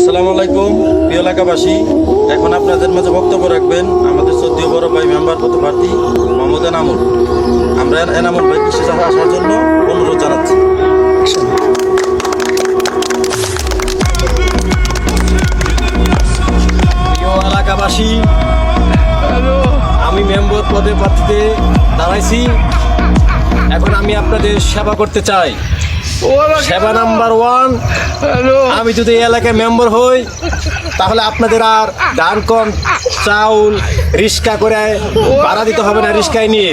আসসালামু আলাইকুম প্রিয় এলাকাবাসী, এখন আপনাদের মাঝে বক্তব্য রাখবেন আমাদের শ্রদ্ধেয় বড় ভাই মেম্বার পদপ্রার্থী মোহাম্মদ এনামুল। আমরা এনামুল ভাই বিশেষ আসার জন্য অনুরোধ জানাচ্ছি। প্রিয় এলাকাবাসী, আমি মেম্বার পদে প্রার্থীতে দাঁড়াইছি। এখন আমি আপনাদের সেবা করতে চাই। সেবা নাম্বার 1, আমি যদি এই এলাকায় মেম্বার হই তাহলে আপনাদের আর ধান কম চাউল রিক্সা করে ভাড়া দিতে হবে না। রিক্সায় নিয়ে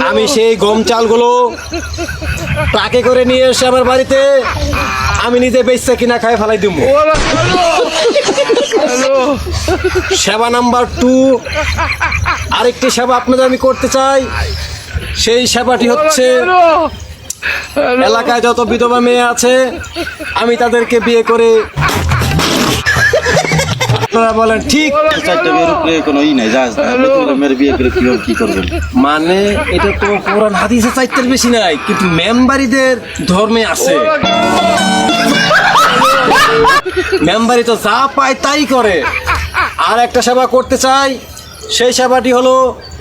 আমি সেই গম চালগুলো ট্রাকে করে নিয়ে এসে আমার বাড়িতে আমি নিজে বেচতে কিনা খাই ফেলাই দিব। সেবা নাম্বার 2, আরেকটি সেবা আপনাদের আমি করতে চাই। সেই সেবাটি হচ্ছে এলাকায় যত বিধবা মেয়ে আছে আমি তাদেরকে বিয়ে করে, আপনারা বলেন ঠিক, কি করবেন? মানে এটা তো কোরআন হাদিসে চাইতের বেশি নাই, কিন্তু মেম্বারিদের ধর্মে আছে। মেম্বারি তো যা পায় তাই করে। আর একটা সেবা করতে চাই, সেই সেবাটি হলো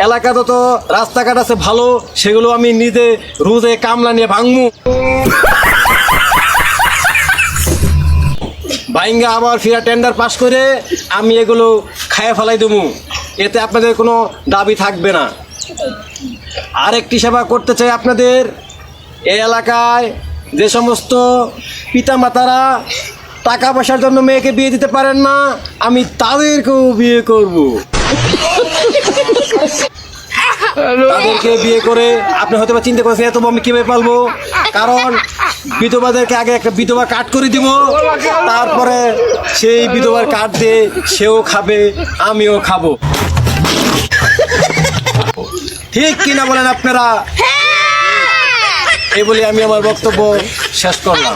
এলাকা যত রাস্তাঘাট আছে ভালো, সেগুলো আমি নিজে রোজে কামলা নিয়ে ভাঙমু, ভাইঙ্গা আবার ফিরা টেন্ডার পাস করে আমি এগুলো খাইয়ে ফেলাই দেবো। এতে আপনাদের কোনো দাবি থাকবে না। আরেকটি সেবা করতে চাই আপনাদের, এই এলাকায় যে সমস্ত পিতামাতারা টাকা পয়সার জন্য মেয়েকে বিয়ে দিতে পারেন না, আমি তাদেরকেও বিয়ে করব। তাদেরকে বিয়ে করে আপনি হয়তো বা চিন্তা করছেন এত আমি কিভাবে পালবো, কারণ বিধবাদেরকে আগে একটা বিধবা কার্ড করে দিব, তারপরে সেই বিধবার কার্ড দিয়ে সেও খাবে আমিও খাবো। ঠিক কিনা বলেন আপনারা? এই বলে আমি আমার বক্তব্য শেষ করলাম।